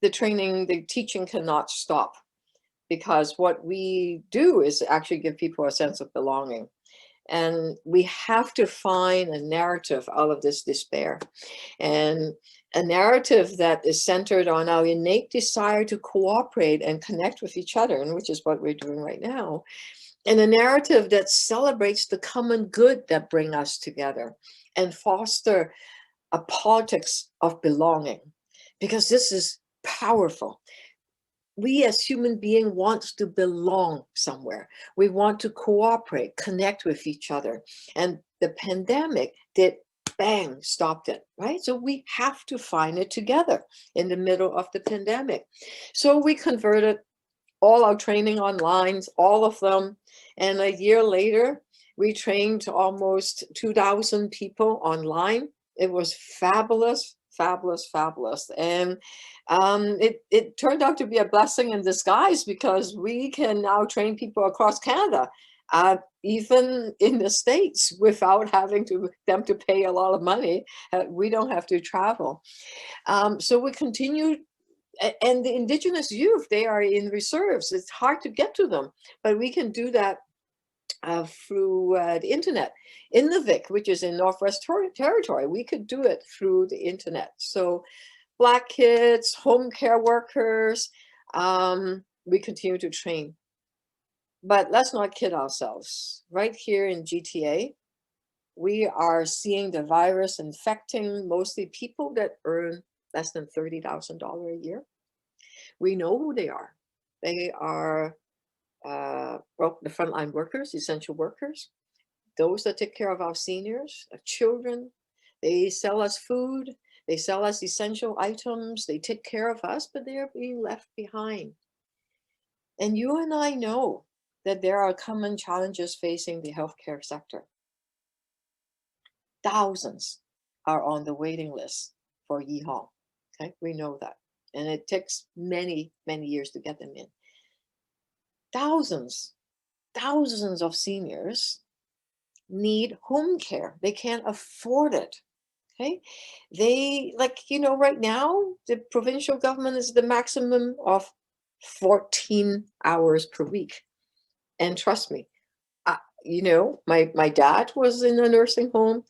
the training, the teaching cannot stop, because what we do is actually give people a sense of belonging. And we have to find a narrative out of this despair, and a narrative that is centered on our innate desire to cooperate and connect with each other, and which is what we're doing right now. And a narrative that celebrates the common good that bring us together and foster a politics of belonging, because this is powerful. We as human beings want to belong somewhere. We want to cooperate, connect with each other. And the pandemic did bang, stopped it, right? So we have to find it together in the middle of the pandemic. So we converted all our training online, all of them. And a year later, we trained almost 2,000 people online. It was fabulous, fabulous, fabulous. And it turned out to be a blessing in disguise, because we can now train people across Canada, even in the States, without having them to pay a lot of money. We don't have to travel. So we continue. And the Indigenous youth, they are in reserves. It's hard to get to them, but we can do that through the internet. Inuvik, which is in Northwest Territory, we could do it through the internet. So Black kids, home care workers, we continue to train. But let's not kid ourselves. Right here in GTA, we are seeing the virus infecting mostly people that earn less than $30,000 a year. We know who they are. They are well, the frontline workers, essential workers, those that take care of our seniors, our children. They sell us food. They sell us essential items. They take care of us, but they are being left behind. And you and I know that there are common challenges facing the healthcare sector. Thousands are on the waiting list for EHOM. Okay, we know that. And it takes many, many years to get them in. Thousands of seniors need home care. They can't afford it. Okay, they, like, right now, the provincial government is the maximum of 14 hours per week. And trust me, my dad was in a nursing home.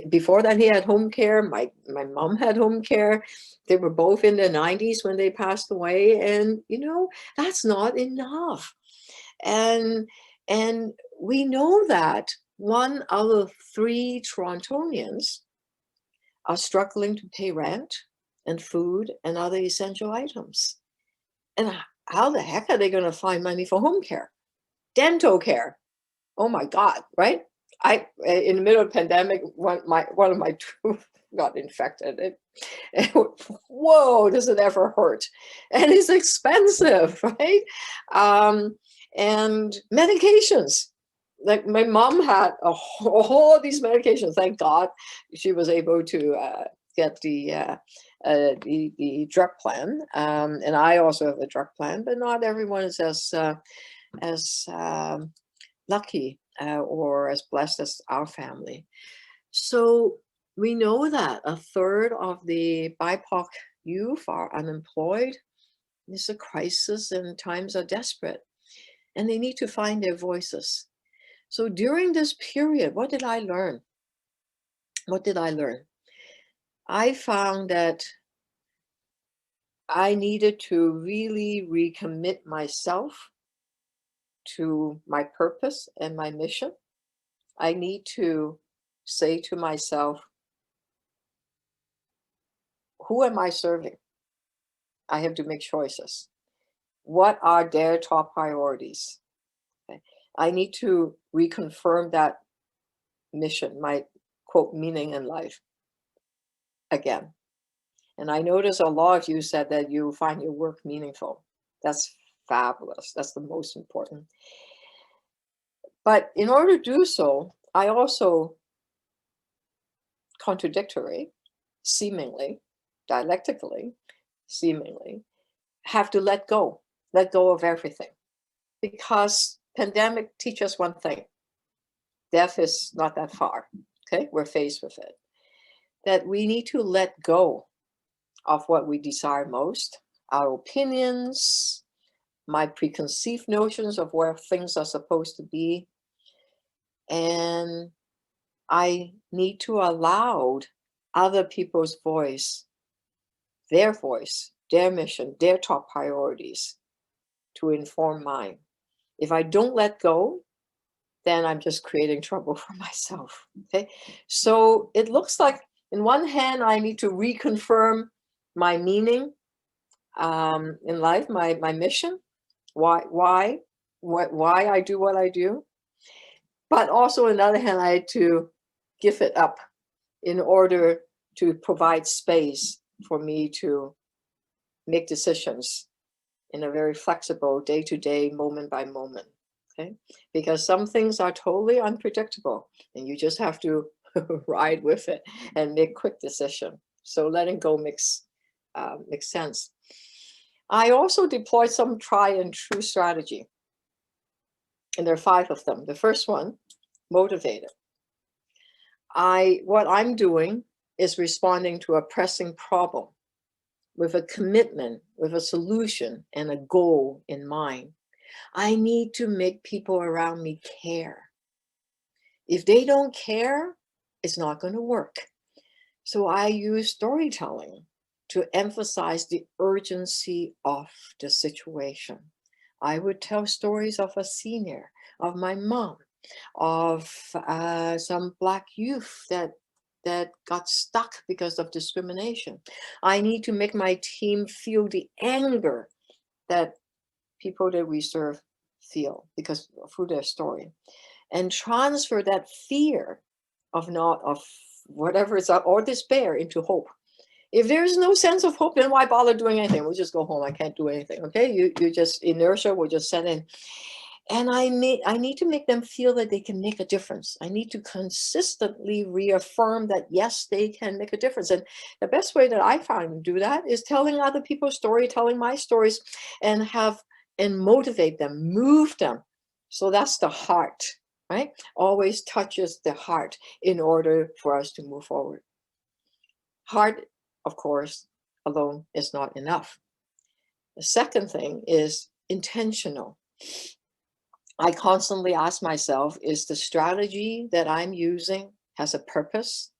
Before that, he had home care. My mom had home care. They were both in their 90s when they passed away, and that's not enough. And we know that 1 out of 3 Torontonians are struggling to pay rent and food and other essential items. And how the heck are they going to find money for home care? Dental care. Oh my God, right? In the middle of the pandemic, one of my tooth got infected. Whoa, does it ever hurt? And it's expensive, right? And medications. Like, my mom had a whole of these medications. Thank God she was able to get the drug plan, and I also have a drug plan. But not everyone is as lucky or as blessed as our family. So we know that 1/3 of the BIPOC youth are unemployed. It's a crisis, and times are desperate, and they need to find their voices. So during this period, what did I learn? What did I learn? I found that I needed to really recommit myself to my purpose and my mission. I need to say to myself, who am I serving? I have to make choices. What are their top priorities? Okay. I need to reconfirm that mission, my quote, meaning in life again. And I notice a lot of you said that you find your work meaningful. That's fabulous. That's the most important. But in order to do so, I also contradictory, seemingly, dialectically, seemingly, have to let go of everything. Because pandemic teaches us one thing: death is not that far. Okay, we're faced with it. That we need to let go of what we desire most, our opinions, my preconceived notions of where things are supposed to be. And I need to allow other people's voice, their mission, their top priorities to inform mine. If I don't let go, then I'm just creating trouble for myself. Okay. So it looks like, in one hand, I need to reconfirm my meaning in life, my mission, why I do what I do. But also, on the other hand, I had to give it up in order to provide space for me to make decisions in a very flexible, day-to-day, moment by moment. Okay, because some things are totally unpredictable, and you just have to ride with it and make quick decision. So letting go makes sense. I also deployed some tried and true strategy, and there are 5 of them. The first one, motivated. What I'm doing is responding to a pressing problem with a commitment, with a solution and a goal in mind. I need to make people around me care. If they don't care, it's not going to work. So I use storytelling to emphasize the urgency of the situation. I would tell stories of a senior, of my mom, of some Black youth that got stuck because of discrimination. I need to make my team feel the anger that people that we serve feel because through their story, and transfer that fear of whatever it's up, or despair, into hope. If there's no sense of hope, then why bother doing anything? We'll just go home. I can't do anything. Okay, you just, inertia will just set in. And I need to make them feel that they can make a difference. I need to consistently reaffirm that, yes, they can make a difference. And the best way that I found to do that is telling other people's story, telling my stories, and motivate them, move them. So that's the heart, right? Always touches the heart in order for us to move forward. Heart, of course, alone is not enough. The second thing is intentional. I constantly ask myself, is the strategy that I'm using has a purpose?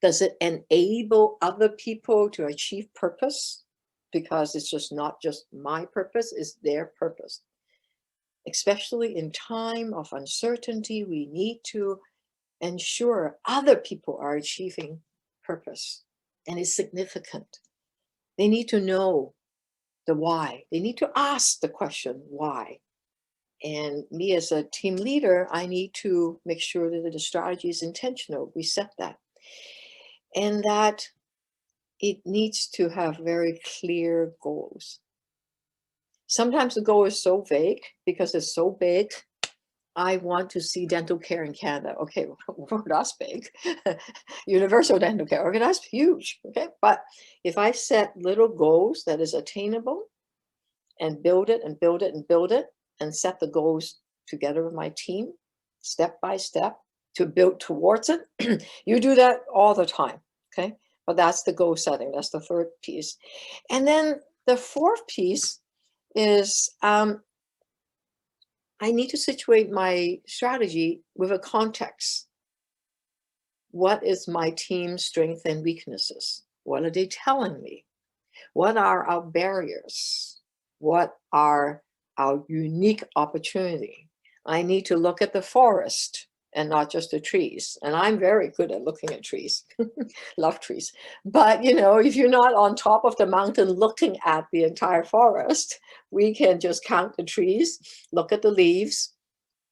Does it enable other people to achieve purpose? Because it's just not just my purpose, it's their purpose. Especially in time of uncertainty, we need to ensure other people are achieving purpose, and it's significant. They need to know the why. They need to ask the question, why? And me as a team leader, I need to make sure that the strategy is intentional. We set that. And that it needs to have very clear goals. Sometimes the goal is so vague because it's so big. I want to see dental care in Canada. Okay, well, that's big. Universal dental care. Okay, that's huge. Okay, but if I set little goals that is attainable, and build it and build it and build it, and set the goals together with my team, step by step, to build towards it. You do that all the time, okay? But that's the goal setting. That's the third piece. And then the fourth piece is I need to situate my strategy with a context. What is my team's strengths and weaknesses? What are they telling me? What are our barriers? What are our unique opportunity? I need to look at the forest and not just the trees. And I'm very good at looking at trees. Love trees. But if you're not on top of the mountain looking at the entire forest, we can just count the trees, look at the leaves.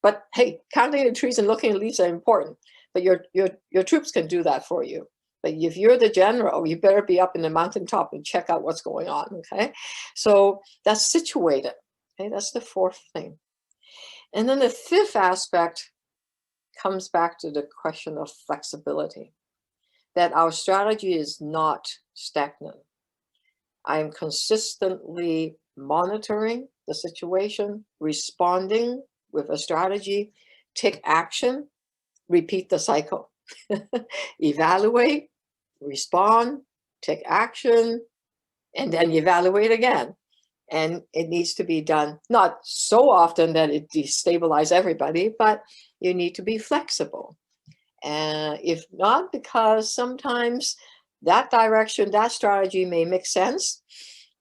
But hey, counting the trees and looking at the leaves are important. But your troops can do that for you. But if you're the general, you better be up in the mountaintop and check out what's going on, okay? So that's situated, okay? That's the fourth thing. And then the fifth aspect comes back to the question of flexibility, that our strategy is not stagnant. I'm consistently monitoring the situation, responding with a strategy, take action, repeat the cycle. Evaluate, respond, take action, and then evaluate again. And it needs to be done not so often that it destabilizes everybody, but you need to be flexible. And if not, because sometimes that direction, that strategy may make sense,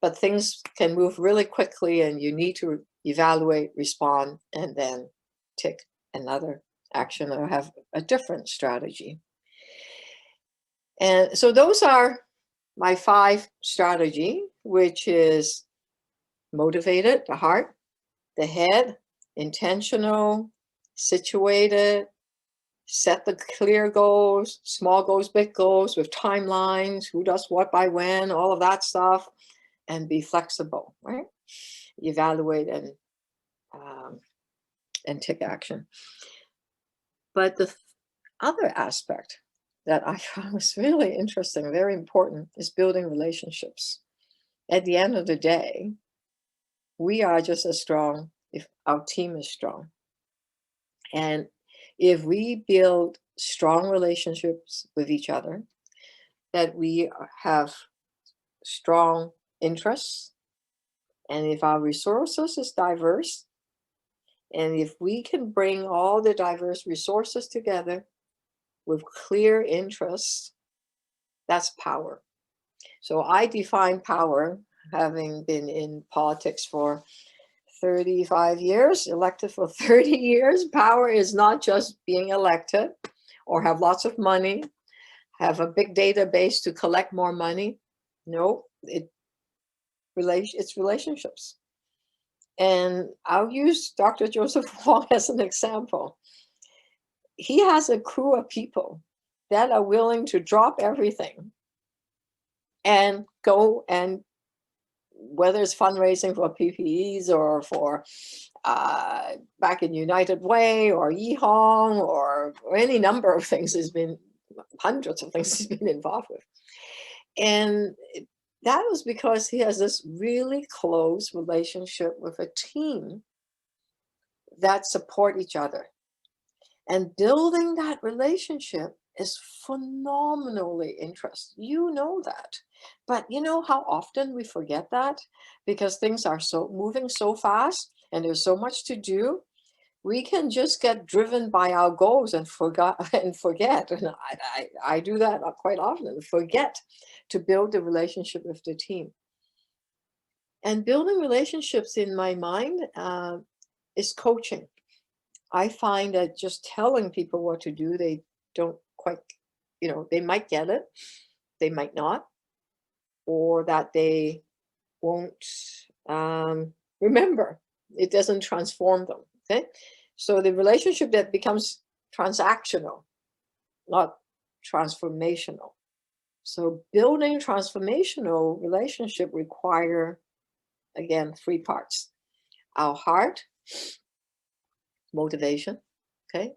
but things can move really quickly and you need to evaluate, respond, and then take another action or have a different strategy. And so those are my 5 strategy, which is motivated, the heart, the head, intentional, situated, set the clear goals, small goals, big goals with timelines, who does what by when, all of that stuff, and be flexible, right? Evaluate and take action. But the other aspect that I found was really interesting, very important, is building relationships. At the end of the day, we are just as strong if our team is strong. And if we build strong relationships with each other, that we have strong interests, and if our resources is diverse, and if we can bring all the diverse resources together with clear interests, that's power. So I define power, having been in politics for 35 years, elected for 30 years. Power is not just being elected or have lots of money, have a big database to collect more money. No, it's relationships. And I'll use Dr. Joseph Wong as an example. He has a crew of people that are willing to drop everything and go, and whether it's fundraising for PPEs or for back in United Way or Yihong or any number of things, has been hundreds of things he's been involved with. And that was because he has this really close relationship with a team that support each other. And building that relationship is phenomenally interesting. You know that. But you know how often we forget that? Because things are so moving so fast and there's so much to do. We can just get driven by our goals and forget. And I do that quite often, forget to build the relationship with the team. And building relationships, in my mind, is coaching. I find that just telling people what to do, they don't quite, they might get it, they might not, or that they won't remember. It doesn't transform them, okay? So the relationship that becomes transactional, not transformational. So building transformational relationship require, again, 3 parts. Our heart, motivation, okay?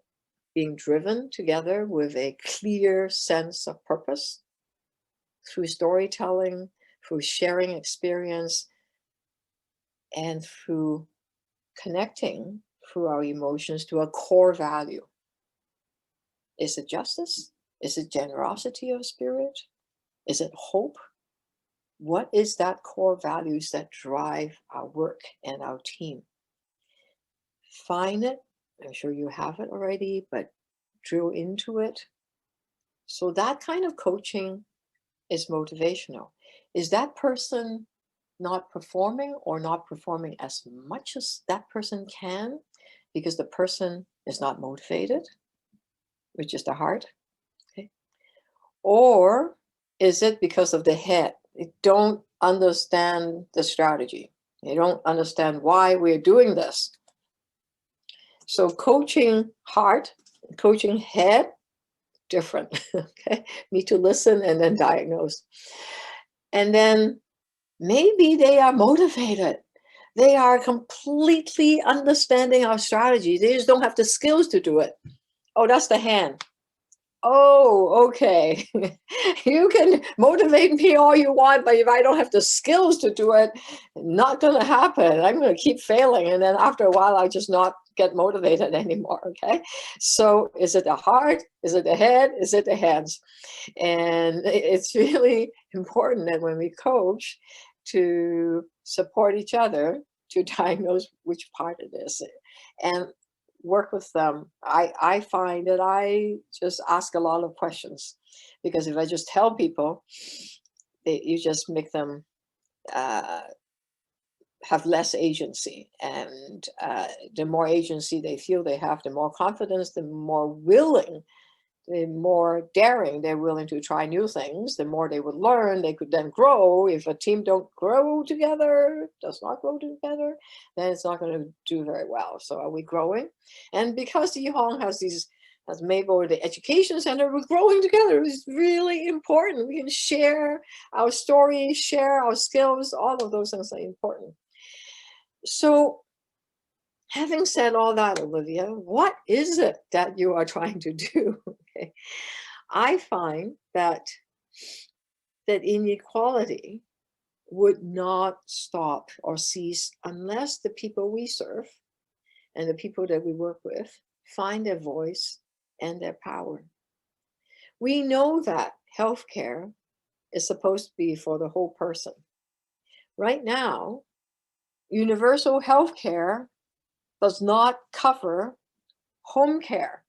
Being driven together with a clear sense of purpose through storytelling, through sharing experience, and through connecting through our emotions to a core value. Is it justice? Is it generosity of spirit? Is it hope? What is that core values that drive our work and our team? Find it. I'm sure you have it already, but drill into it. So that kind of coaching is motivational. Is that person not performing or not performing as much as that person can because the person is not motivated, which is the heart? Okay. Or is it because of the head? They don't understand the strategy. They don't understand why we're doing this. So coaching heart, coaching head, different. Okay, need to listen and then diagnose. And then maybe they are motivated. They are completely understanding our strategy. They just don't have the skills to do it. Oh, that's the hand. Oh, okay. You can motivate me all you want, but if I don't have the skills to do it, not going to happen. I'm going to keep failing. And then after a while, I just not get motivated anymore. Okay. So is it the heart? Is it the head? Is it the hands? And it's really important that when we coach to support each other to diagnose which part it is and work with them. I find that I just ask a lot of questions because if I just tell people, you just make them uh, have less agency. And the more agency they feel they have, the more confidence, the more willing, the more daring they're willing to try new things, the more they would learn. They could then grow. If a team don't grow together, does not grow together, then it's not going to do very well. So are we growing? And because Yihong has these, as Mabel, the education center, we're growing together. It's really important. We can share our stories, share our skills. All of those things are important. So having said all that, Olivia, what is it that you are trying to do? Okay. I find that inequality would not stop or cease unless the people we serve and the people that we work with find their voice and their power. We know that healthcare is supposed to be for the whole person. Right now, universal healthcare does not cover home care.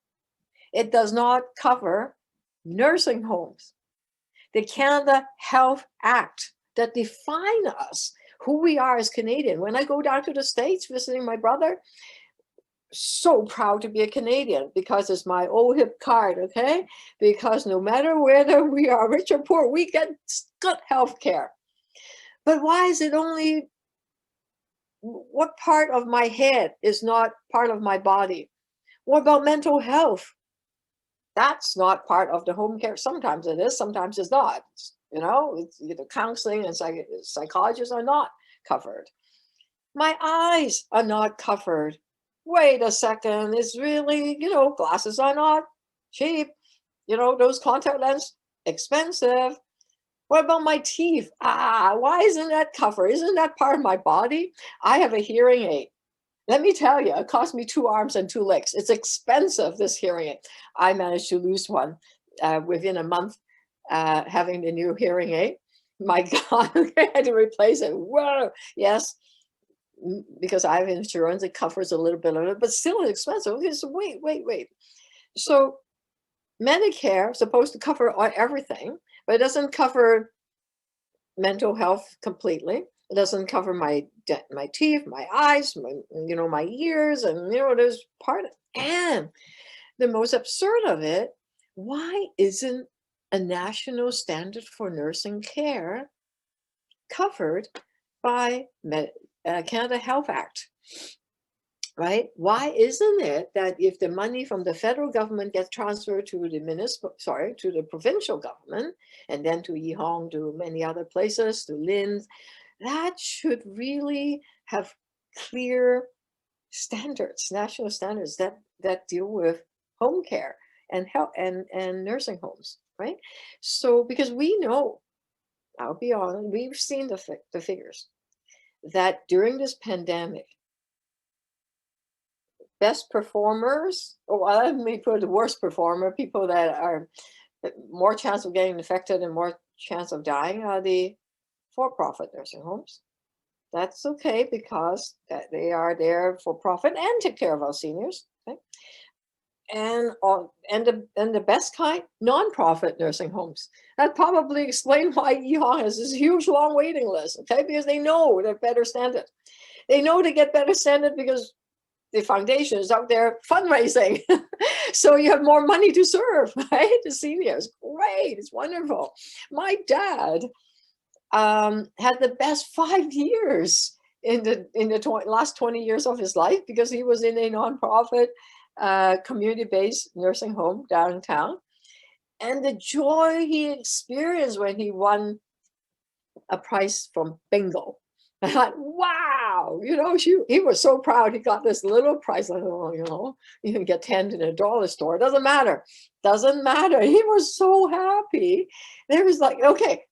It does not cover nursing homes. The Canada Health Act that define us, who we are as Canadian. When I go down to the States visiting my brother, so proud to be a Canadian because it's my old hip card, okay? Because no matter whether we are rich or poor, we get good health care. But why is it only, what part of my head is not part of my body? What about mental health? That's not part of the home care. Sometimes it is, sometimes it's not. You know, it's, counseling and psychologists are not covered. My eyes are not covered. Wait a second, it's really, glasses are not cheap. Those contact lenses, expensive. What about my teeth? Why isn't that covered? Isn't that part of my body? I have a hearing aid. Let me tell you, it cost me 2 arms and 2 legs. It's expensive, this hearing aid. I managed to lose one within a month having the new hearing aid. My God, I had to replace it. Whoa, yes, because I have insurance, it covers a little bit of it, but still it's expensive. Okay, so wait. So Medicare is supposed to cover everything, but it doesn't cover mental health completely. It doesn't cover my teeth, my eyes, my ears, and there's part of, and the most absurd of it, why isn't a national standard for nursing care covered by Canada Health Act? Right? Why isn't it that if the money from the federal government gets transferred to the to the provincial government, and then to Yihong, to many other places, to Linz, that should really have clear standards, national standards that deal with home care and health and nursing homes, right? So because we know, I'll be honest, we've seen the figures that during this pandemic, best performers, or let me put the worst performer, people that are more chance of getting infected and more chance of dying are the for-profit nursing homes. That's okay because they are there for profit and take care of our seniors. Okay? And the best kind, non-profit nursing homes. That probably explains why Yihong has this huge long waiting list. Okay, because they know they're better standard. They know they get better standard because the foundation is out there fundraising. So you have more money to serve, right? The seniors. Great, it's wonderful. My dad had the best 5 years in the last 20 years of his life because he was in a nonprofit community-based nursing home downtown. And the joy he experienced when he won a prize from bingo. I thought, wow, he was so proud he got this little prize. Like, oh, you can get 10 in a dollar store. It doesn't matter. He was so happy. There was like, okay,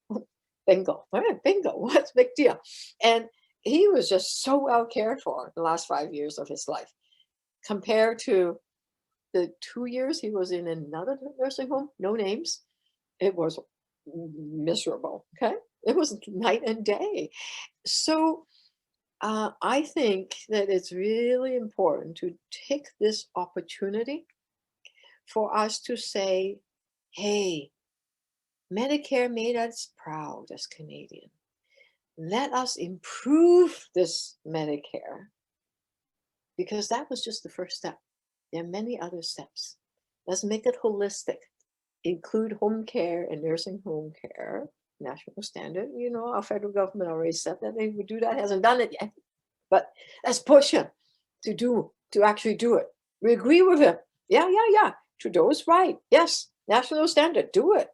bingo. All right, bingo. What's the big deal? And he was just so well cared for the last 5 years of his life. compared to the 2 years he was in another nursing home, no names, it was miserable, okay? It was night and day. So, I think that it's really important to take this opportunity for us to say, "Hey, Medicare made us proud as Canadian. Let us improve this Medicare," because that was just the first step. There are many other steps. Let's make it holistic. Include home care and nursing home care, national standard. You know, our federal government already said that they would do that, hasn't done it yet. But let's push him to actually do it. We agree with him. Yeah. Trudeau's right. Yes, national standard, do it.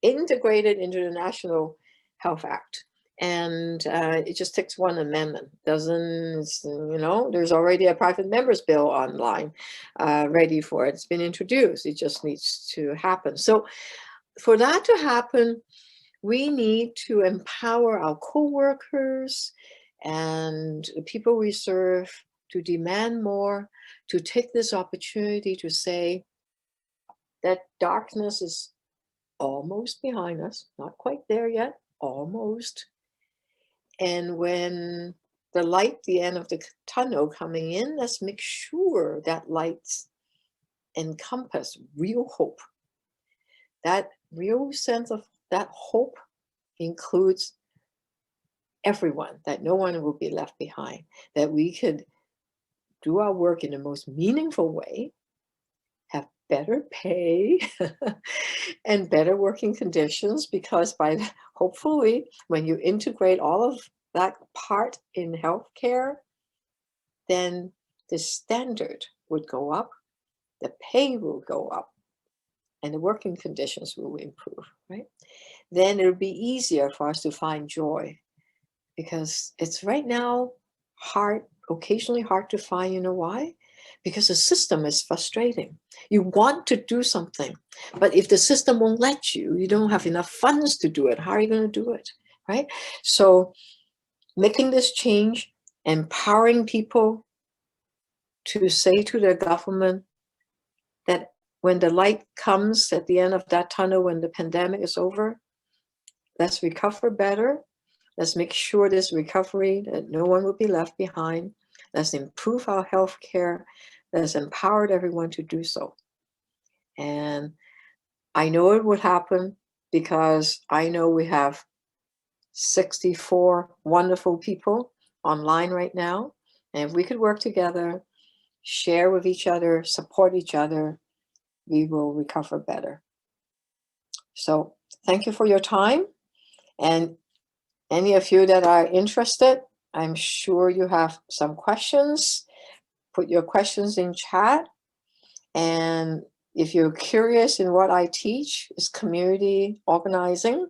Integrate it into the National Health Act. And it just takes one amendment. Doesn't, there's already a private member's bill online ready for it. It's been introduced. It just needs to happen. So for that to happen, we need to empower our co-workers and the people we serve to demand more, to take this opportunity to say that darkness is almost behind us, not quite there yet, almost. And when the light, the end of the tunnel coming in, let's make sure that lights encompass real hope. That real sense of that hope includes everyone, that no one will be left behind, that we could do our work in the most meaningful way, have better pay and better working conditions, because hopefully when you integrate all of that part in healthcare, then the standard would go up, the pay will go up, and the working conditions will improve, right? Then it'll be easier for us to find joy, because it's right now occasionally hard to find. You know why? Because the system is frustrating. You want to do something, but if the system won't let you, you don't have enough funds to do it. How are you going to do it, right? So making this change, empowering people to say to their government that when the light comes at the end of that tunnel, when the pandemic is over, let's recover better. Let's make sure this recovery, that no one will be left behind. Let's improve our health care. Let's empower everyone to do so. And I know it would happen, because I know we have 64 wonderful people online right now. And if we could work together, share with each other, support each other, we will recover better. So thank you for your time. And any of you that are interested, I'm sure you have some questions. Put your questions in chat. And if you're curious in what I teach, is community organizing.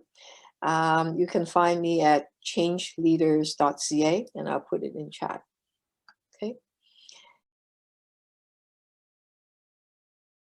You can find me at changeleaders.ca, and I'll put it in chat.